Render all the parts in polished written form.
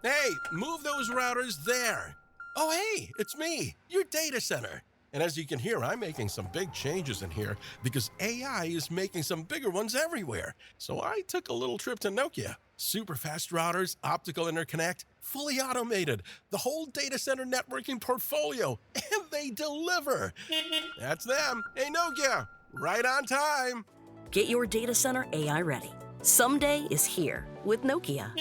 Hey, move those routers there. Oh, hey, it's me, your data center. And as you can hear, I'm making some big changes in here because AI is making some bigger ones everywhere. So I took a little trip to Nokia. Super fast routers, optical interconnect, fully automated, the whole data center networking portfolio, and they deliver. That's them. Hey, Nokia, right on time. Get your data center AI ready. Someday is here with Nokia.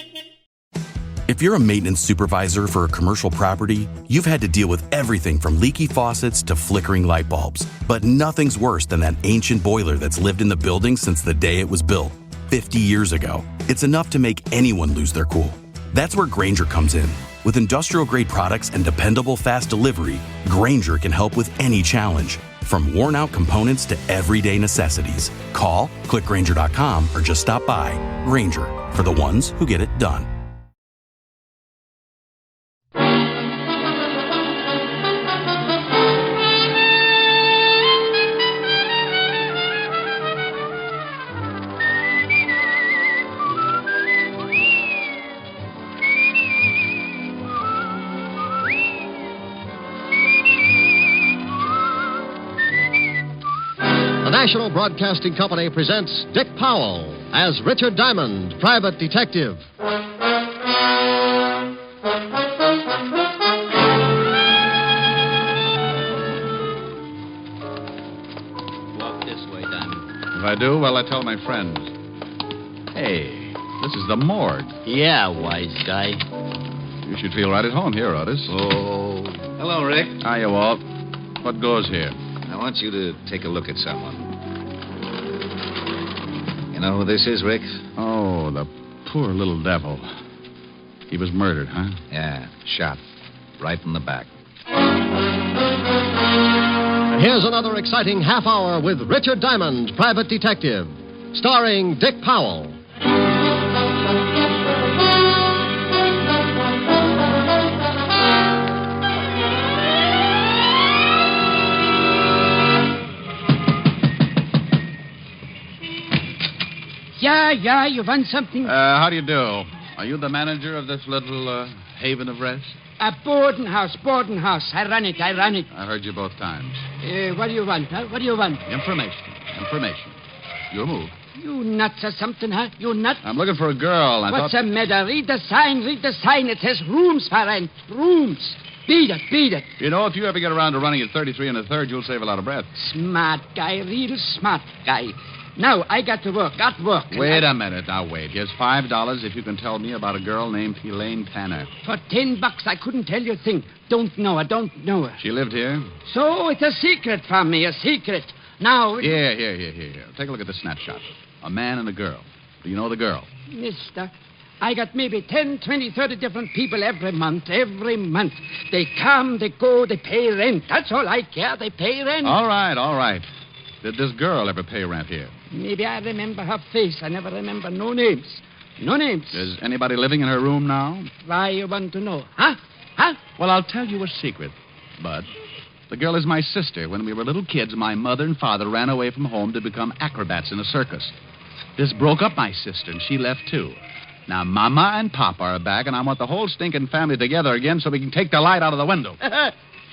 If you're a maintenance supervisor for a commercial property, you've had to deal with everything from leaky faucets to flickering light bulbs. But nothing's worse than that ancient boiler that's lived in the building since the day it was built, 50 years ago. It's enough to make anyone lose their cool. That's where Grainger comes in. With industrial-grade products and dependable fast delivery, Grainger can help with any challenge, from worn-out components to everyday necessities. Call, click Grainger.com, or just stop by. Grainger, for the ones who get it done. The National Broadcasting Company presents Dick Powell as Richard Diamond, private detective. Walk this way, Diamond. If I do, well, I tell my friends. Hey, this is the morgue. Yeah, wise guy. You should feel right at home here, Otis. Oh. Hello, Rick. Hiya, Walt. What goes here? I want you to take a look at someone. You know who this is, Rick? Oh, the poor little devil. He was murdered, huh? Yeah, shot. Right in the back. Here's another exciting half hour with Richard Diamond, private detective, starring Dick Powell. Yeah, you want something? How do you do? Are you the manager of this little haven of rest? A boarding house. I run it. I heard you both times. What do you want, huh? What do you want? Information. Your move. You nuts or something, huh? You nuts? I'm looking for a girl. What's the matter? Read the sign. It says rooms for rent. Rooms. Beat it. You know, if you ever get around to running at 33 1/3, you'll save a lot of breath. Smart guy, real smart guy. Now, I got to work. Wait a minute. Now, wait. Here's $5 if you can tell me about a girl named Elaine Tanner. For $10, I couldn't tell you a thing. Don't know her. She lived here? So it's a secret from me, a secret. Now... Here. Take a look at the snapshot. A man and a girl. Do you know the girl? Mister, I got maybe 10, 20, 30 different people every month. They come, they go, they pay rent. That's all I care. They pay rent. All right. Did this girl ever pay rent here? Maybe I remember her face. I never remember no names. Is anybody living in her room now? Why you want to know? Huh? Well, I'll tell you a secret, Bud. The girl is my sister. When we were little kids, my mother and father ran away from home to become acrobats in a circus. This broke up my sister, and she left, too. Now, Mama and Papa are back, and I want the whole stinking family together again so we can take the light out of the window.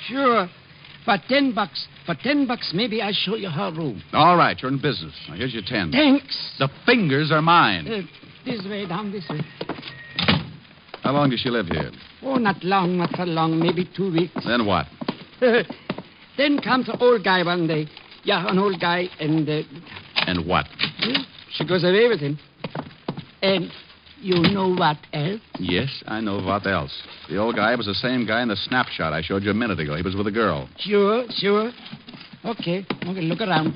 Sure. For $10, maybe I'll show you her room. All right, you're in business. Now, here's your 10. Thanks. The fingers are mine. This way, down this way. How long does she live here? Oh, not for long, maybe 2 weeks. Then what? Then comes an old guy one day. Yeah, an old guy, and... And what? She goes away with him. And you know what else? Yes, I know what else. The old guy was the same guy in the snapshot I showed you a minute ago. He was with a girl. Sure. Okay, look around.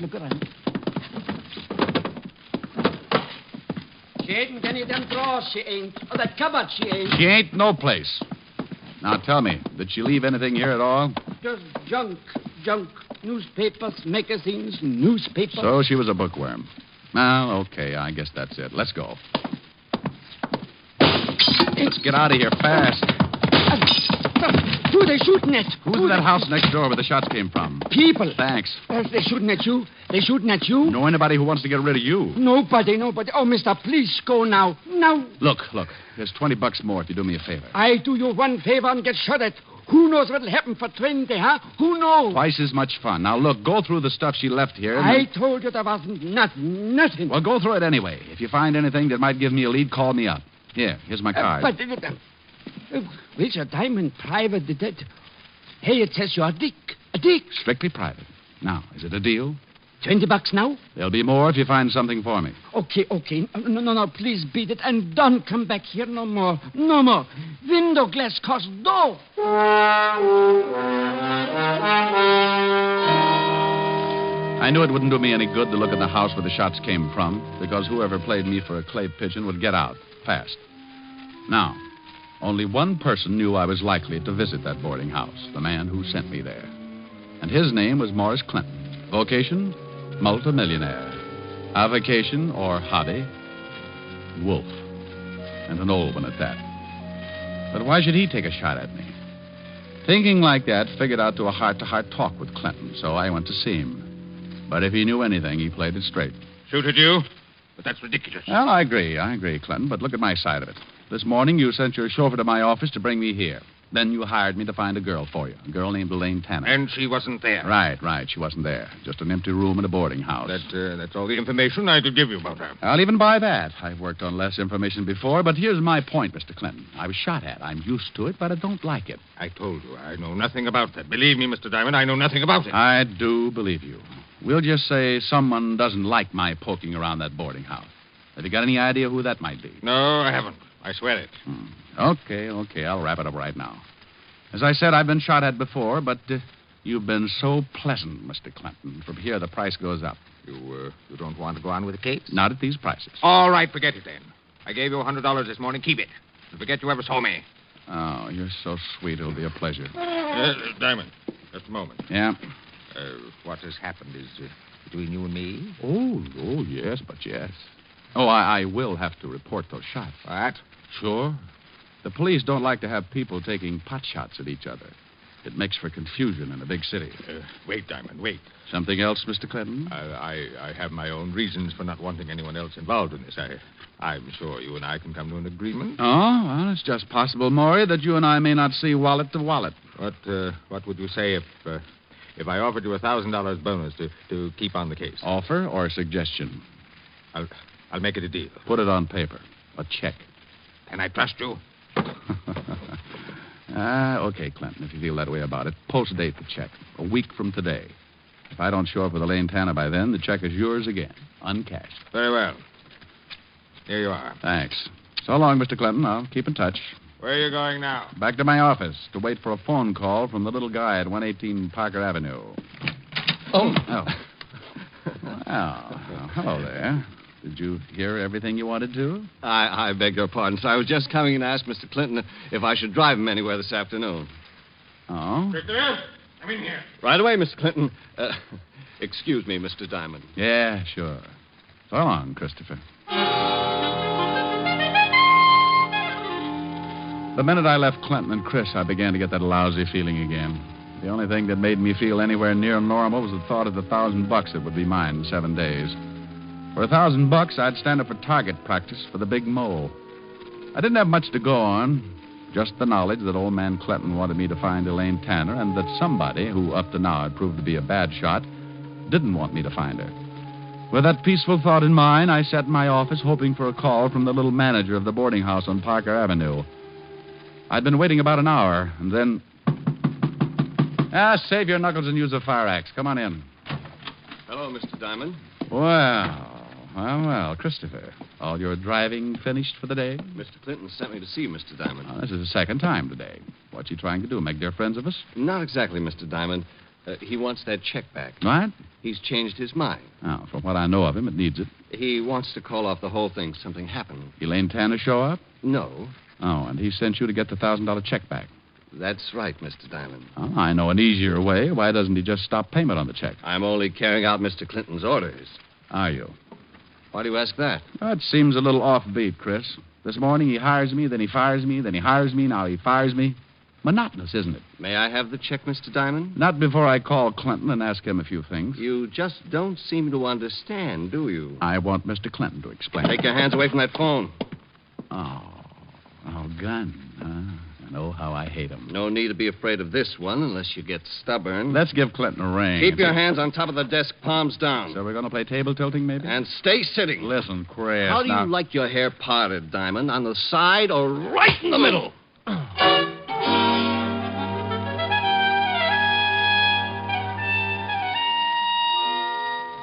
She ain't any of them drawers, she ain't. Oh, that cupboard, she ain't. She ain't no place. Now, tell me, did she leave anything here at all? Just junk. Newspapers, magazines, newspapers. So she was a bookworm. Well, okay, I guess that's it. Let's go. Let's get out of here fast. Who are they shooting at? Who's in that house next door where the shots came from? People. Thanks. They're shooting at you. They shooting at you? Know anybody who wants to get rid of you? Nobody. Oh, mister, please go now. Now. Look. Here's $20 more if you do me a favor. I do you one favor and get shot at. Who knows what'll happen for 20, huh? Who knows? Twice as much fun. Now, look, go through the stuff she left here. I told you there wasn't nothing. Well, go through it anyway. If you find anything that might give me a lead, call me up. Here's my card. Richard Diamond, private detective. Hey, it says you're a dick. A dick. Strictly private. Now, is it a deal? $20 now? There'll be more if you find something for me. Okay. No, please beat it and don't come back here no more. No more. Window glass costs dough. I knew it wouldn't do me any good to look at the house where the shots came from, because whoever played me for a clay pigeon would get out fast. Now, only one person knew I was likely to visit that boarding house, the man who sent me there. And his name was Morris Clinton. Vocation? Multimillionaire. Avocation, or hobby? Wolf. And an old one at that. But why should he take a shot at me? Thinking like that, figured out to a heart-to-heart talk with Clinton, so I went to see him. But if he knew anything, he played it straight. Shoot at you? But that's ridiculous. Well, I agree, Clinton, but look at my side of it. This morning, you sent your chauffeur to my office to bring me here. Then you hired me to find a girl for you, a girl named Elaine Tanner. And she wasn't there. Right. She wasn't there. Just an empty room in a boarding house. That's all the information I could give you about her. I'll even buy that. I've worked on less information before, but here's my point, Mr. Clinton. I was shot at. I'm used to it, but I don't like it. I told you, I know nothing about that. Believe me, Mr. Diamond, I know nothing about it. I do believe you. We'll just say someone doesn't like my poking around that boarding house. Have you got any idea who that might be? No, I haven't. I swear it. Okay. I'll wrap it up right now. As I said, I've been shot at before, but you've been so pleasant, Mr. Clinton. From here, the price goes up. You don't want to go on with the case? Not at these prices. All right, forget it then. I gave you $100 this morning. Keep it. And forget you ever saw me. Oh, you're so sweet. It'll be a pleasure. Diamond, just a moment. Yeah? What has happened is between you and me. Oh, yes. Oh, I will have to report those shots. What? Sure. The police don't like to have people taking pot shots at each other. It makes for confusion in a big city. Wait, Diamond, wait. Something else, Mr. Clinton? I have my own reasons for not wanting anyone else involved in this. I'm sure you and I can come to an agreement. Oh, well, it's just possible, Maury, that you and I may not see wallet to wallet. What would you say if I offered you a $1,000 bonus to keep on the case? Offer or suggestion? I'll make it a deal. Put it on paper. A check. Can I trust you? Okay, Clinton, if you feel that way about it. Post date the check. A week from today. If I don't show up with Elaine Tanner by then, the check is yours again. Uncashed. Very well. Here you are. Thanks. So long, Mr. Clinton. I'll keep in touch. Where are you going now? Back to my office to wait for a phone call from the little guy at 118 Parker Avenue. Oh. Well, hello there. Did you hear everything you wanted to? I beg your pardon, sir. I was just coming in to ask Mr. Clinton if I should drive him anywhere this afternoon. Oh? Christopher, come in here. Right away, Mr. Clinton. Excuse me, Mr. Diamond. Yeah, sure. So long, Christopher. The minute I left Clinton and Chris, I began to get that lousy feeling again. The only thing that made me feel anywhere near normal was the thought of the $1,000 that would be mine in 7 days. For $1,000, I'd stand up for target practice for the big mole. I didn't have much to go on, just the knowledge that old man Clinton wanted me to find Elaine Tanner and that somebody, who up to now had proved to be a bad shot, didn't want me to find her. With that peaceful thought in mind, I sat in my office hoping for a call from the little manager of the boarding house on Parker Avenue. I'd been waiting about an hour, and then... save your knuckles and use a fire axe. Come on in. Hello, Mr. Diamond. Well, Christopher. All your driving finished for the day? Mr. Clinton sent me to see Mr. Diamond. This is the second time today. What's he trying to do, make dear friends of us? Not exactly, Mr. Diamond. He wants that check back. What? He's changed his mind. Oh, from what I know of him, it needs it. He wants to call off the whole thing. Something happened. Elaine Tanner show up? No. Oh, and he sent you to get the $1,000 check back. That's right, Mr. Diamond. Oh, I know an easier way. Why doesn't he just stop payment on the check? I'm only carrying out Mr. Clinton's orders. Are you? Why do you ask that? Well, it seems a little offbeat, Chris. This morning he hires me, then he fires me, then he hires me, now he fires me. Monotonous, isn't it? May I have the check, Mr. Diamond? Not before I call Clinton and ask him a few things. You just don't seem to understand, do you? I want Mr. Clinton to explain. Take your hands away from that phone. Oh, gun. I know how I hate him. No need to be afraid of this one unless you get stubborn. Let's give Clinton a ring. Keep your hands on top of the desk, palms down. So we're going to play table tilting, maybe? And stay sitting. Listen, Chris. How do you like your hair parted, Diamond? On the side or right in the middle?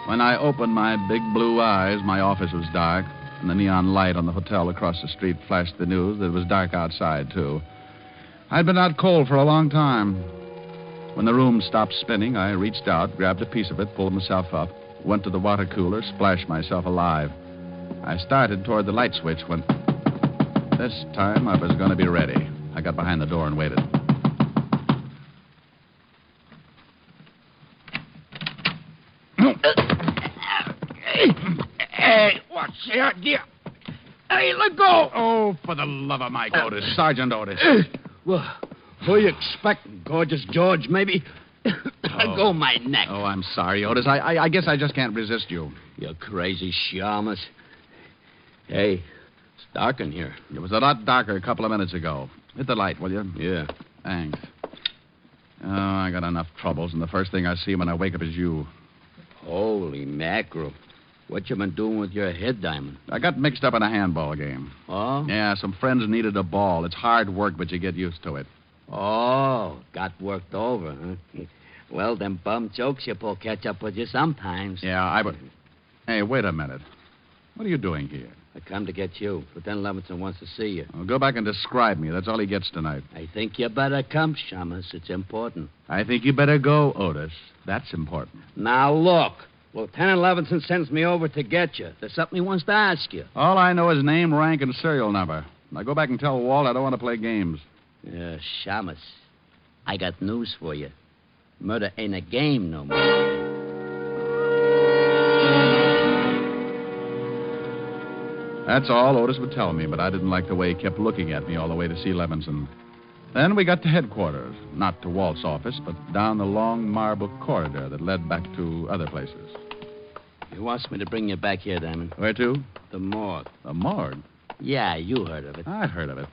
When I opened my big blue eyes, my office was dark, and the neon light on the hotel across the street flashed the news that it was dark outside, too. I'd been out cold for a long time. When the room stopped spinning, I reached out, grabbed a piece of it, pulled myself up, went to the water cooler, splashed myself alive. I started toward the light switch when... This time I was going to be ready. I got behind the door and waited. Hey, what's the idea? Hey, let go. Oh, for the love of Mike, Otis. Sergeant Otis. Well, who you expect? Gorgeous George, maybe? Let go my neck. Oh, I'm sorry, Otis. I guess I just can't resist you. You crazy shamus. Hey, it's dark in here. It was a lot darker a couple of minutes ago. Hit the light, will you? Yeah. Thanks. Oh, I got enough troubles, and the first thing I see when I wake up is you. Holy mackerel. What you been doing with your head, Diamond? I got mixed up in a handball game. Oh? Yeah, some friends needed a ball. It's hard work, but you get used to it. Oh, got worked over, huh? Well, them bum jokes you pull catch up with you sometimes. Yeah, Hey, wait a minute. What are you doing here? I come to get you. Lieutenant Levinson wants to see you. Well, go back and describe me. That's all he gets tonight. I think you better come, Shamus. It's important. I think you better go, Otis. That's important. Now, look. Lieutenant Levinson sends me over to get you. There's something he wants to ask you. All I know is name, rank, and serial number. Now go back and tell Walt I don't want to play games. Shamus, I got news for you. Murder ain't a game no more. That's all Otis would tell me, but I didn't like the way he kept looking at me all the way to see Levinson. Then we got to headquarters, not to Walt's office, but down the long marble corridor that led back to other places. He wants me to bring you back here, Diamond. Where to? The morgue. The morgue? Yeah, you heard of it. I've heard of it.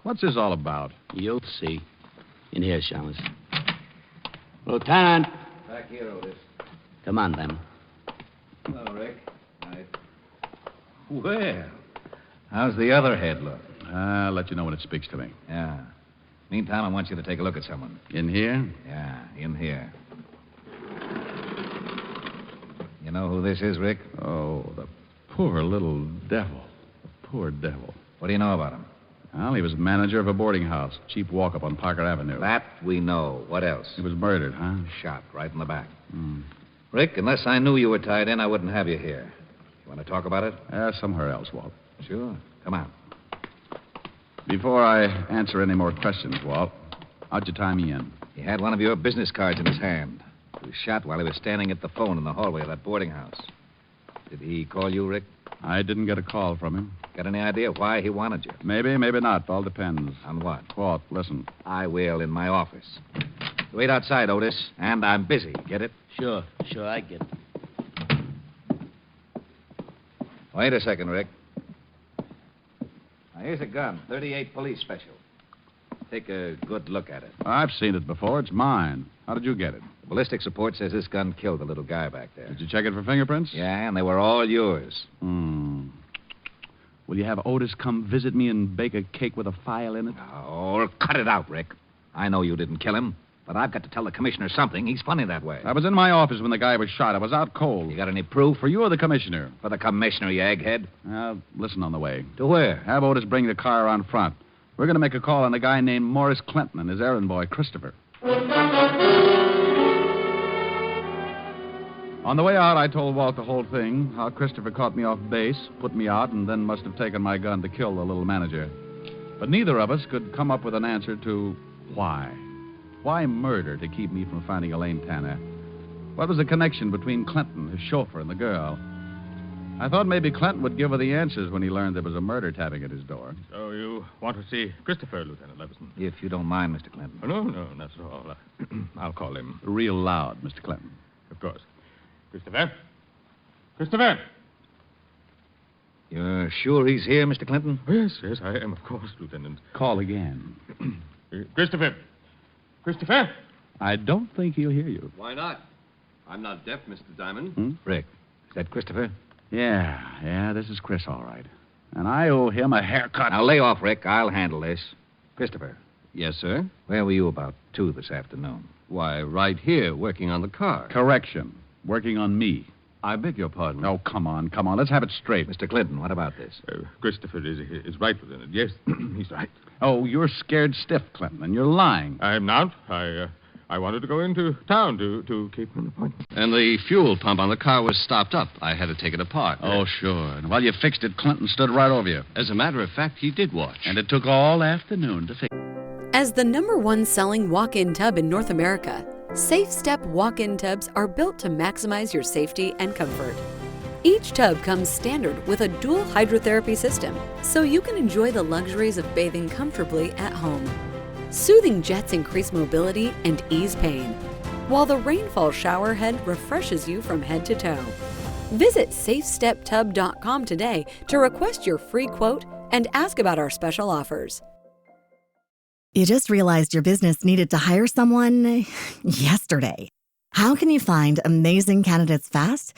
What's this all about? You'll see. In here, Shamus. Lieutenant. Back here, Otis. Come on, Diamond. Hello, Rick. Night. Well, how's the other head look? I'll let you know when it speaks to me. Yeah. Meantime, I want you to take a look at someone. In here? Yeah, in here. You know who this is, Rick? Oh, the poor little devil. The poor devil. What do you know about him? Well, he was manager of a boarding house, cheap walk-up on Parker Avenue. That we know. What else? He was murdered, huh? Shot right in the back. Hmm. Rick, unless I knew you were tied in, I wouldn't have you here. You want to talk about it? Somewhere else, Walt. Sure. Come on. Before I answer any more questions, Walt, how'd you tie me in? He had one of your business cards in his hand. He was shot while he was standing at the phone in the hallway of that boarding house. Did he call you, Rick? I didn't get a call from him. Got any idea why he wanted you? Maybe, maybe not. All depends. On what? Walt, listen. I will in my office. Wait outside, Otis, and I'm busy. Get it? Sure, I get it. Wait a second, Rick. Now, here's a gun, 38 police special. Take a good look at it. I've seen it before. It's mine. How did you get it? The ballistics report says this gun killed the little guy back there. Did you check it for fingerprints? Yeah, and they were all yours. Will you have Otis come visit me and bake a cake with a file in it? Oh, cut it out, Rick. I know you didn't kill him, but I've got to tell the commissioner something. He's funny that way. I was in my office when the guy was shot. I was out cold. You got any proof? For you or the commissioner? For the commissioner, you egghead. Listen on the way. To where? Have Otis bring the car around front. We're going to make a call on a guy named Morris Clinton and his errand boy, Christopher. On the way out, I told Walt the whole thing, how Christopher caught me off base, put me out, and then must have taken my gun to kill the little manager. But neither of us could come up with an answer to why. Why murder to keep me from finding Elaine Tanner? What was the connection between Clinton, his chauffeur, and the girl? I thought maybe Clinton would give her the answers when he learned there was a murder tapping at his door. So you want to see Christopher, Lieutenant Leveson? If you don't mind, Mr. Clinton. Oh, no, not at all. I'll call him. Real loud, Mr. Clinton. Of course. Christopher? Christopher! You're sure he's here, Mr. Clinton? Oh, yes, I am, of course, Lieutenant. Call again. Christopher! Christopher! I don't think he'll hear you. Why not? I'm not deaf, Mr. Diamond. Rick, is that Christopher? Yeah, this is Chris, all right. And I owe him a haircut. Now, lay off, Rick. I'll handle this. Christopher, Yes, sir. where were you about 2 this afternoon? Why, right here, working on the car. Correction. Working on me. I beg your pardon. Oh, come on. Let's have it straight. Mr. Clinton, what about this? Christopher is right, Lieutenant. Yes, he's right. Oh, you're scared stiff, Clinton, and you're lying. I'm not. I wanted to go into town to keep an appointment. And the fuel pump on the car was stopped up. I had to take it apart. Oh, sure. And while you fixed it, Clinton stood right over you. As a matter of fact, he did watch. And it took all afternoon to fix it. As the #1 selling walk-in tub in North America, Safe Step walk-in tubs are built to maximize your safety and comfort. Each tub comes standard with a dual hydrotherapy system, so you can enjoy the luxuries of bathing comfortably at home. Soothing jets increase mobility and ease pain, while the rainfall shower head refreshes you from head to toe. Visit SafeStepTub.com today to request your free quote and ask about our special offers. You just realized your business needed to hire someone yesterday. How can you find amazing candidates fast?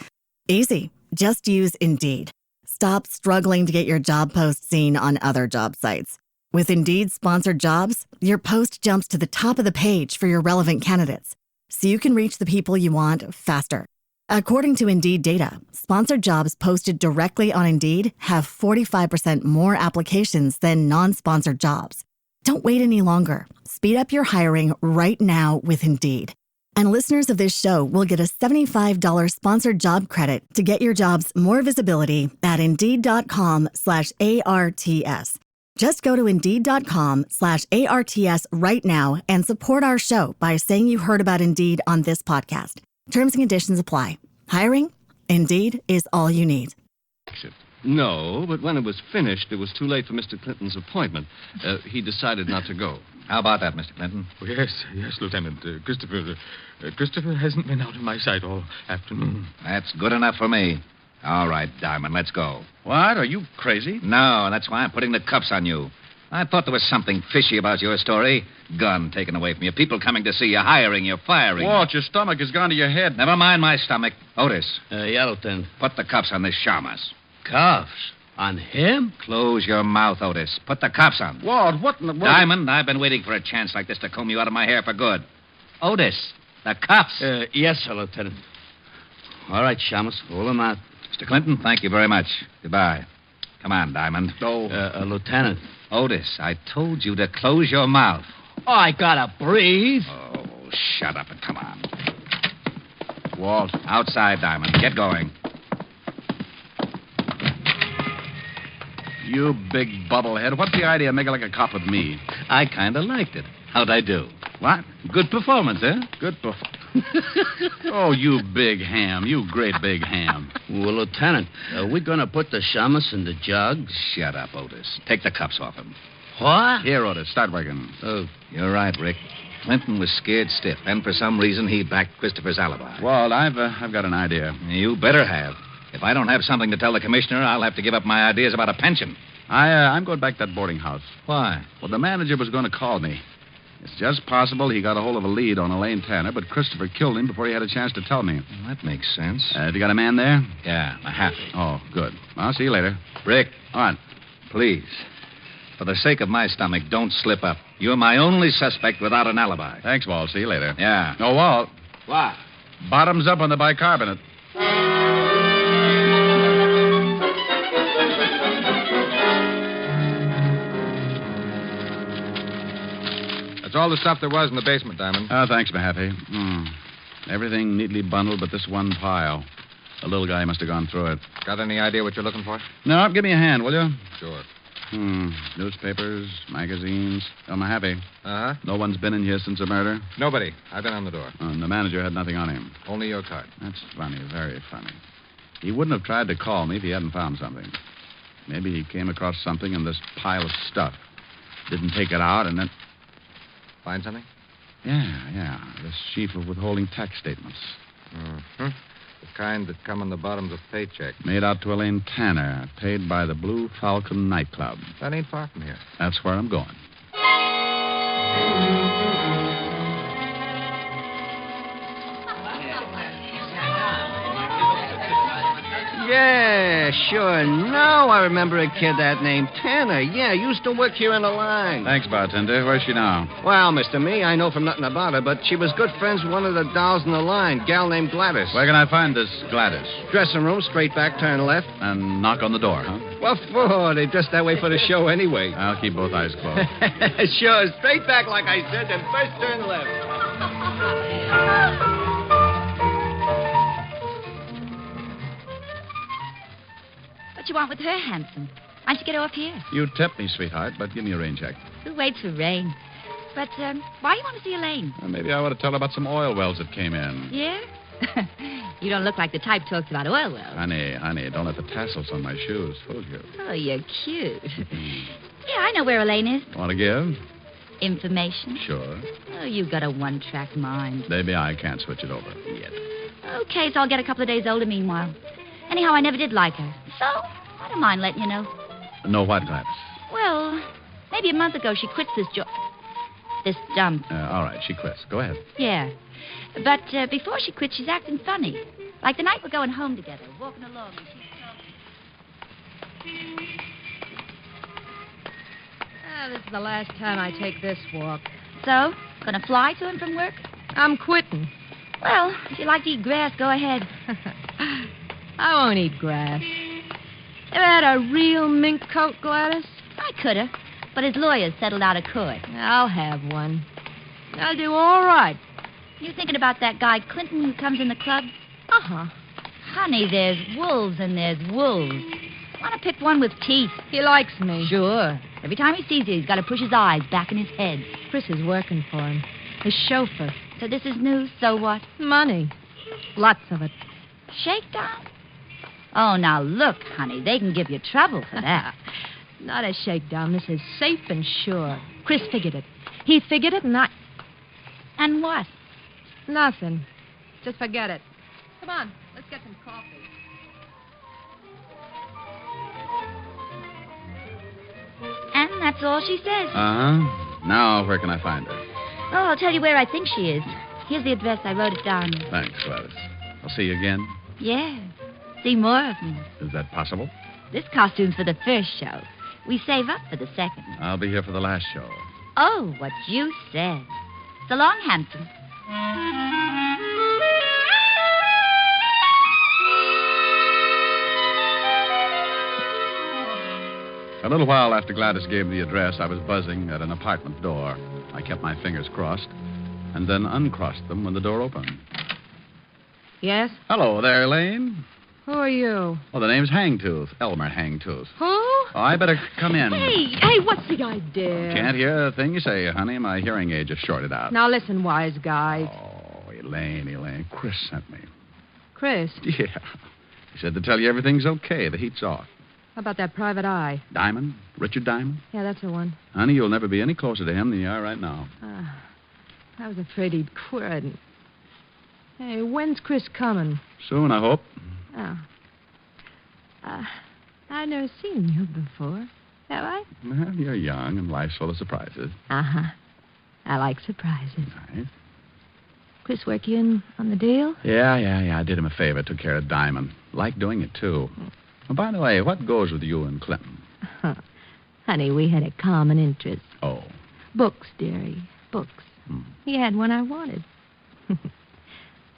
Easy. Just use Indeed. Stop struggling to get your job post seen on other job sites. With Indeed sponsored jobs, your post jumps to the top of the page for your relevant candidates, so you can reach the people you want faster. According to Indeed data, sponsored jobs posted directly on Indeed have 45% more applications than non-sponsored jobs. Don't wait any longer. Speed up your hiring right now with Indeed. And listeners of this show will get a $75 sponsored job credit to get your jobs more visibility at Indeed.com/ARTS. Just go to Indeed.com/ARTS right now and support our show by saying you heard about Indeed on this podcast. Terms and conditions apply. Hiring? Indeed is all you need. No, but when it was finished, it was too late for Mr. Clinton's appointment. He decided not to go. How about that, Mr. Clinton? Oh, yes, Lieutenant. Christopher hasn't been out of my sight all afternoon. That's good enough for me. All right, Diamond, let's go. What? Are you crazy? No, that's why I'm putting the cuffs on you. I thought there was something fishy about your story. Gun taken away from you, people coming to see you, hiring you, firing. Walt, your stomach has gone to your head. Never mind my stomach. Otis. Yeah, Lieutenant. Put the cuffs on this shamus. Cuffs? On him? Close your mouth, Otis. Put the cuffs on. Walt, what in the world? Diamond, I've been waiting for a chance like this to comb you out of my hair for good. Otis, the cuffs. Yes, sir, Lieutenant. All right, Shamus, roll him out. Mr. Clinton, thank you very much. Goodbye. Come on, Diamond. Oh. Lieutenant. Otis, I told you to close your mouth. Oh, I gotta breathe. Oh, shut up and come on. Walt. Outside, Diamond. Get going. You big bubblehead. What's the idea of making like a cop with me? I kind of liked it. How'd I do? What? Good performance, eh? Good performance. Oh, you big ham. You great big ham. Well, Lieutenant, are we going to put the shamus in the jug? Shut up, Otis. Take the cuffs off him. What? Here, Otis, start working. Oh. You're right, Rick. Clinton was scared stiff, and for some reason he backed Christopher's alibi. Walt, I've got an idea. You better have. If I don't have something to tell the commissioner, I'll have to give up my ideas about a pension. I'm going back to that boarding house. Why? Well, the manager was going to call me. It's just possible he got a hold of a lead on Elaine Tanner, but Christopher killed him before he had a chance to tell me. Well, that makes sense. Have you got a man there? Yeah, a happy. Oh, good. I'll see you later. Rick. What? Please. For the sake of my stomach, don't slip up. You're my only suspect without an alibi. Thanks, Walt. See you later. Yeah. Oh, Walt. What? Bottoms up on the bicarbonate. That's all the stuff there was in the basement, Diamond. Oh, thanks, Mahaffey. Everything neatly bundled but this one pile. The little guy must have gone through it. Got any idea what you're looking for? No, give me a hand, will you? Sure. Newspapers, magazines. Oh, Mahaffey. Uh-huh. No one's been in here since the murder? Nobody. I've been on the door. And the manager had nothing on him. Only your card. That's funny, very funny. He wouldn't have tried to call me if he hadn't found something. Maybe he came across something in this pile of stuff. Didn't take it out and then... Find something? Yeah. This sheaf of withholding tax statements. Mm-hmm. The kind that come on the bottoms of paychecks. Made out to Elaine Tanner, paid by the Blue Falcon nightclub. That ain't far from here. That's where I'm going. Yeah, sure. Now I remember a kid that named Tanner. Yeah, used to work here in the line. Thanks, bartender. Where's she now? Well, Mr. Me, I know from nothing about her, but she was good friends with one of the dolls in the line, gal named Gladys. Where can I find this Gladys? Dressing room, straight back, turn left. And knock on the door, huh? What for? They dressed that way for the show anyway. I'll keep both eyes closed. Sure, straight back like I said, then first turn left. What you want with her, handsome? Why don't you get off here? You tipped me, sweetheart, but give me a rain check. Who waits for rain? But, why you want to see Elaine? Well, maybe I ought to tell her about some oil wells that came in. Yeah? You don't look like the type talks about oil wells. Honey, don't let the tassels on my shoes fool you. Oh, you're cute. Yeah, I know where Elaine is. Want to give? Information? Sure. Oh, you've got a one-track mind. Baby, I can't switch it over yet. Okay, so I'll get a couple of days older meanwhile. Anyhow, I never did like her. So, I don't mind letting you know. Know what, Gladys? Well, maybe a month ago she quit this job. This dump. All right, she quits. Go ahead. Yeah. But before she quit, she's acting funny. Like the night we're going home together, walking along, and she's talking. This is the last time I take this walk. So, gonna fly to him from work? I'm quitting. Well, if you like to eat grass, go ahead. I won't eat grass. Ever had a real mink coat, Gladys? I coulda, but his lawyers settled out of court. I'll have one. I'll do all right. You thinking about that guy Clinton who comes in the club? Uh-huh. Honey, there's wolves and there's wolves. Want to pick one with teeth. He likes me. Sure. Every time he sees you, he's got to push his eyes back in his head. Chris is working for him. His chauffeur. So this is news, so what? Money. Lots of it. Shakedown? Oh, now look, honey, they can give you trouble for that. Not a shakedown. This is safe and sure. Chris figured it. He figured it, and I... And what? Nothing. Just forget it. Come on, let's get some coffee. And that's all she says. Uh-huh. Now, where can I find her? Oh, I'll tell you where I think she is. Here's the address. I wrote it down. Thanks, Gladys. I'll see you again. Yeah. See more of me. Is that possible? This costume's for the first show. We save up for the second. I'll be here for the last show. Oh, what you said. So long, handsome. A little while after Gladys gave the address, I was buzzing at an apartment door. I kept my fingers crossed and then uncrossed them when the door opened. Yes? Hello there, Elaine. Who are you? Oh, the name's Hangtooth. Elmer Hangtooth. Who? Oh, I better come in. Hey, what's the idea? Can't hear a thing you say, honey. My hearing aid just shorted out. Now listen, wise guy. Oh, Elaine. Chris sent me. Chris? Yeah. He said to tell you everything's okay. The heat's off. How about that private eye? Diamond? Richard Diamond? Yeah, that's the one. Honey, you'll never be any closer to him than you are right now. I was afraid he'd quit. Hey, when's Chris coming? Soon, I hope. Oh. I've never seen you before. Have I? Well, you're young and life's full of surprises. Uh-huh. I like surprises. Nice. Chris work you in on the deal? Yeah. I did him a favor. Took care of Diamond. Like doing it, too. Oh, by the way, what goes with you and Clinton? Honey, we had a common interest. Oh. Books, dearie. Books. He had one I wanted.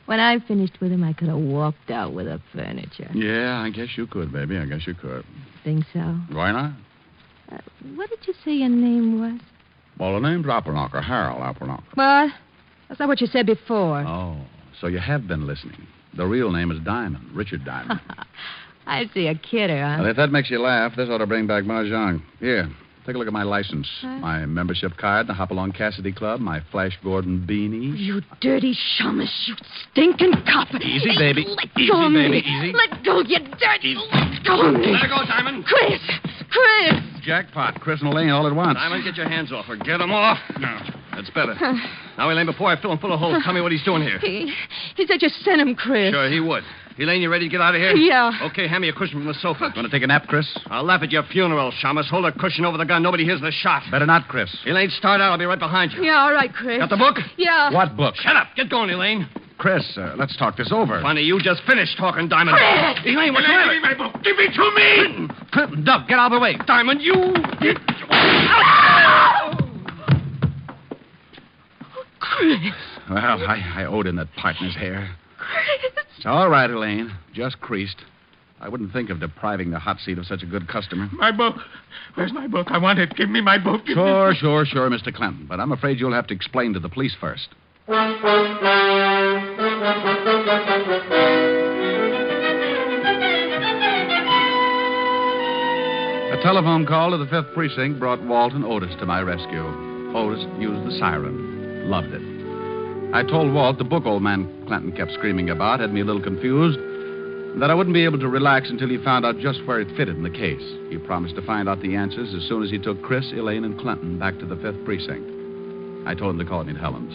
When I finished with him, I could have walked out with the furniture. Yeah, I guess you could, baby. I guess you could. Think so? Why not? What did you say your name was? Well, the name's Appelknocker, Harold Appelknocker. What? That's not what you said before. Oh, so you have been listening. The real name is Diamond, Richard Diamond. I see a kidder, huh? Well, if that makes you laugh, this ought to bring back Mahjong. Here, Take a look at my license. My membership card, the Hopalong Cassidy Club, my Flash Gordon beanie. You dirty shamus, you stinking cop. Easy, baby. Let Easy, go of me. baby, easy. Let go, you dirty. Let go of me. Let her go, Diamond. Chris! Jackpot. Chris and Elaine all at once. Diamond, get your hands off her. Get them off. No, that's better. Now, Elaine, before I fill him full of holes, tell me what he's doing here. He said just send him, Chris. Sure, he would. Elaine, you ready to get out of here? Yeah. Okay, hand me a cushion from the sofa. Want to take a nap, Chris? I'll laugh at your funeral, Shamus. Hold a cushion over the gun. Nobody hears the shot. Better not, Chris. Elaine, start out. I'll be right behind you. Yeah, all right, Chris. Got the book? Yeah. What book? Shut up. Get going, Elaine. Chris, let's talk this over. Funny, you just finished talking, Diamond. Chris! Elaine, what's the matter? Give me my book. Give it to me. Clinton, Doug, get out of the way. Diamond, you... Chris. Well, I owed him that partner's hair. Chris. It's all right, Elaine. Just creased. I wouldn't think of depriving the hot seat of such a good customer. My book. Where's my book? I want it. Give me my book. Sure, Mr. Clinton. But I'm afraid you'll have to explain to the police first. A telephone call to the 5th Precinct brought Walt and Otis to my rescue. Otis used the siren. Loved it. I told Walt the book old man Clinton kept screaming about had me a little confused, and that I wouldn't be able to relax until he found out just where it fitted in the case. He promised to find out the answers as soon as he took Chris, Elaine, and Clinton back to the 5th Precinct. I told him to call me at Helen's.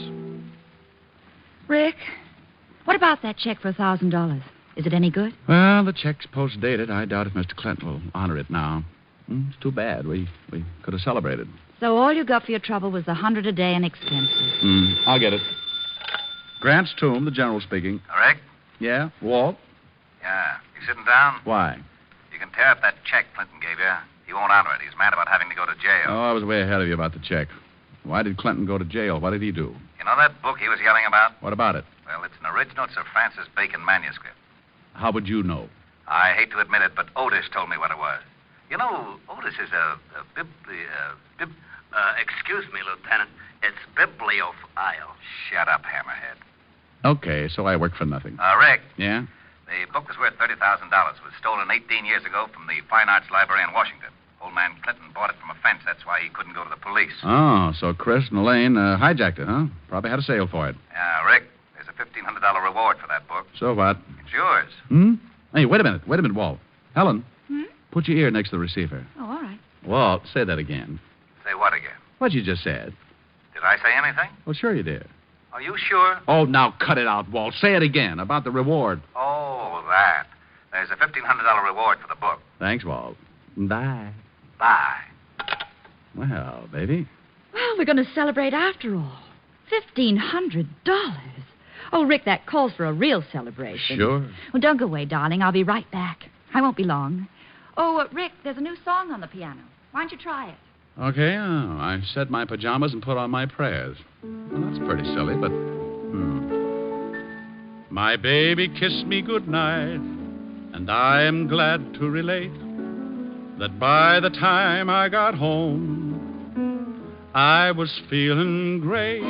Rick, what about that check for $1,000? Is it any good? Well, the check's post-dated. I doubt if Mr. Clinton will honor it now. It's too bad. We could have celebrated. So all you got for your trouble was $100 a day in expenses. I'll get it. Grant's Tomb, the general speaking. Rick? Yeah? Walt? Yeah. You sitting down? Why? You can tear up that check Clinton gave you. He won't honor it. He's mad about having to go to jail. Oh, I was way ahead of you about the check. Why did Clinton go to jail? What did he do? You know that book he was yelling about? What about it? Well, it's an original Sir Francis Bacon manuscript. How would you know? I hate to admit it, but Otis told me what it was. You know, Otis is excuse me, Lieutenant. It's bibliophile. Shut up, hammerhead. Okay, so I work for nothing. Rick. Yeah? The book was worth $30,000. It was stolen 18 years ago from the Fine Arts Library in Washington. Old man Clinton bought it from a fence. That's why he couldn't go to the police. Oh, so Chris and Elaine hijacked it, huh? Probably had a sale for it. Yeah, Rick, there's a $1,500 reward for that book. So what? It's yours. Hey, wait a minute, Walt. Helen, put your ear next to the receiver. Oh, all right. Walt, say that again. Say what again? What you just said. Did I say anything? Well, sure you did. Are you sure? Oh, now cut it out, Walt. Say it again about the reward. Oh, that. There's a $1,500 reward for the book. Thanks, Walt. Bye. Bye. Well, baby. Well, we're going to celebrate after all. $1,500. Oh, Rick, that calls for a real celebration. Sure. Well, don't go away, darling. I'll be right back. I won't be long. Oh, Rick, there's a new song on the piano. Why don't you try it? Okay, I set my pajamas and put on my prayers. Well, that's pretty silly, but... My baby kissed me goodnight, and I am glad to relate that by the time I got home, I was feeling great.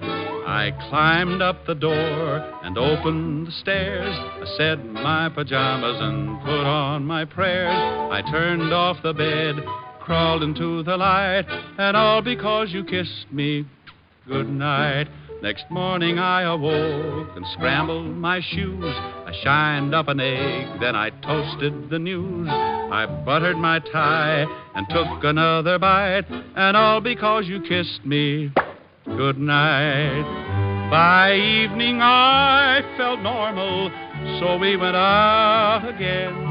I climbed up the door and opened the stairs. I said my pajamas and put on my prayers. I turned off the bed, crawled into the light, and all because you kissed me goodnight. Next morning I awoke and scrambled my shoes. I shined up an egg, then I toasted the news. I buttered my tie and took another bite, and all because you kissed me goodnight. By evening I felt normal, so we went out again.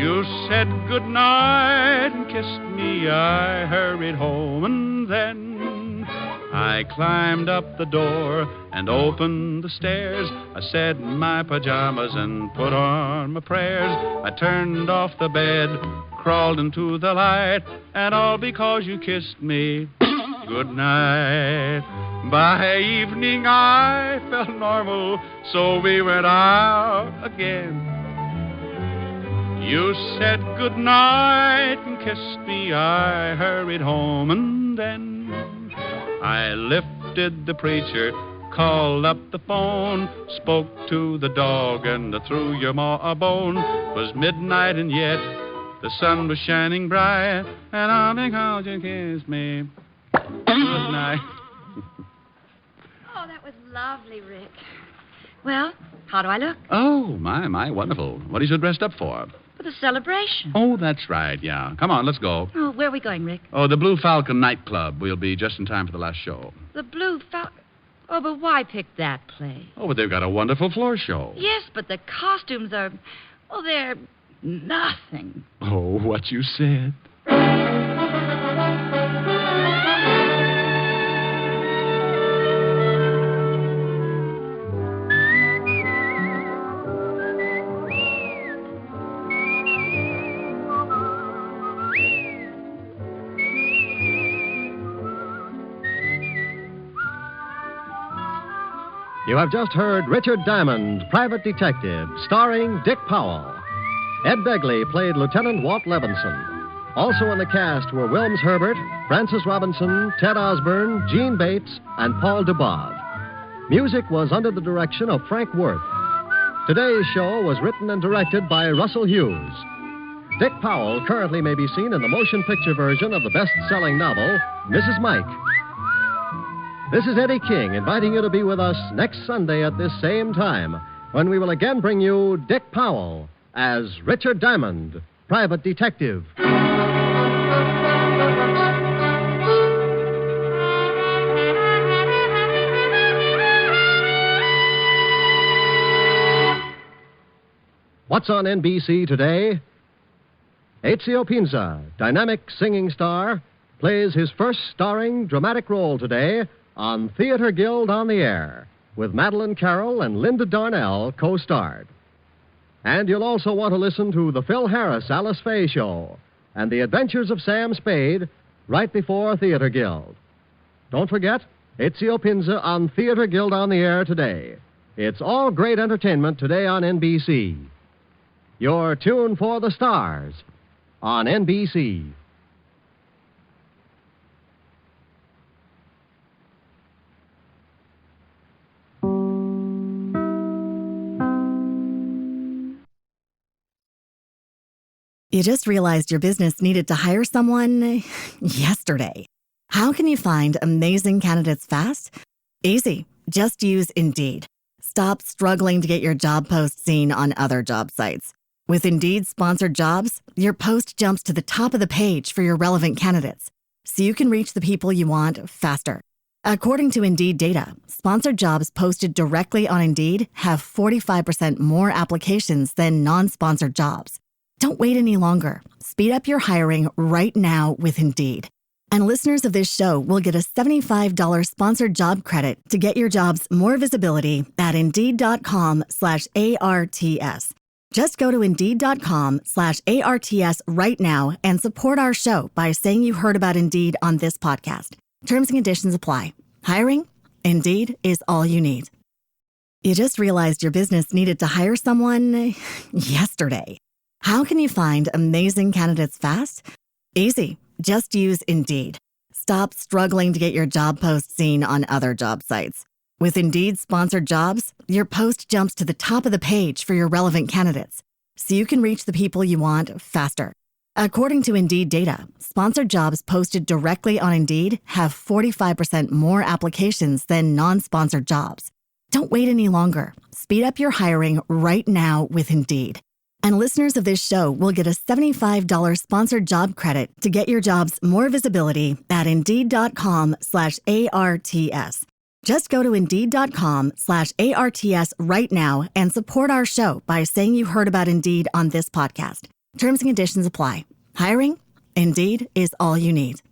You said goodnight and kissed me. I hurried home, and then I climbed up the door and opened the stairs. I said my pajamas and put on my prayers. I turned off the bed, crawled into the light, and all because you kissed me goodnight. By evening I felt normal, so we went out again. You said goodnight and kissed me. I hurried home, and then I lifted the preacher, called up the phone, spoke to the dog, and threw your ma a bone. 'Twas midnight, and yet The sun was shining bright, and all because you kissed me. Good night. Oh, that was lovely, Rick. Well, how do I look? Oh, my, wonderful. What are you so dressed up for? For the celebration. Oh, that's right, yeah. Come on, let's go. Oh, where are we going, Rick? Oh, the Blue Falcon nightclub. We'll be just in time for the last show. The Blue Falcon. Oh, but why pick that place? Oh, but they've got a wonderful floor show. Yes, but the costumes are... well, they're nothing. Oh, what you said. You have just heard Richard Diamond, Private Detective, starring Dick Powell. Ed Begley played Lieutenant Walt Levinson. Also in the cast were Wilms Herbert, Francis Robinson, Ted Osborne, Gene Bates, and Paul Dubov. Music was under the direction of Frank Worth. Today's show was written and directed by Russell Hughes. Dick Powell currently may be seen in the motion picture version of the best-selling novel, Mrs. Mike. This is Eddie King inviting you to be with us next Sunday at this same time when we will again bring you Dick Powell as Richard Diamond, Private Detective. What's on NBC today? Ezio Pinza, dynamic singing star, plays his first starring dramatic role today on Theater Guild on the Air, with Madeline Carroll and Linda Darnell co-starred. And you'll also want to listen to the Phil Harris Alice Faye Show and the Adventures of Sam Spade right before Theater Guild. Don't forget, Ezio Pinza on Theater Guild on the Air today. It's all great entertainment today on NBC. Your tune for the stars on NBC. You just realized your business needed to hire someone yesterday. How can you find amazing candidates fast? Easy. Just use Indeed. Stop struggling to get your job post seen on other job sites. With Indeed sponsored jobs, your post jumps to the top of the page for your relevant candidates, so you can reach the people you want faster. According to Indeed data, sponsored jobs posted directly on Indeed have 45% more applications than non-sponsored jobs. Don't wait any longer. Speed up your hiring right now with Indeed. And listeners of this show will get a $75 sponsored job credit to get your jobs more visibility at Indeed.com/ARTS. Just go to Indeed.com/ARTS right now and support our show by saying you heard about Indeed on this podcast. Terms and conditions apply. Hiring? Indeed is all you need. You just realized your business needed to hire someone yesterday. How can you find amazing candidates fast? Easy. Just use Indeed. Stop struggling to get your job post seen on other job sites. With Indeed sponsored jobs, your post jumps to the top of the page for your relevant candidates, so you can reach the people you want faster. According to Indeed data, sponsored jobs posted directly on Indeed have 45% more applications than non-sponsored jobs. Don't wait any longer. Speed up your hiring right now with Indeed. And listeners of this show will get a $75 sponsored job credit to get your jobs more visibility at Indeed.com/ARTS. Just go to Indeed.com/ARTS right now and support our show by saying you heard about Indeed on this podcast. Terms and conditions apply. Hiring? Indeed is all you need.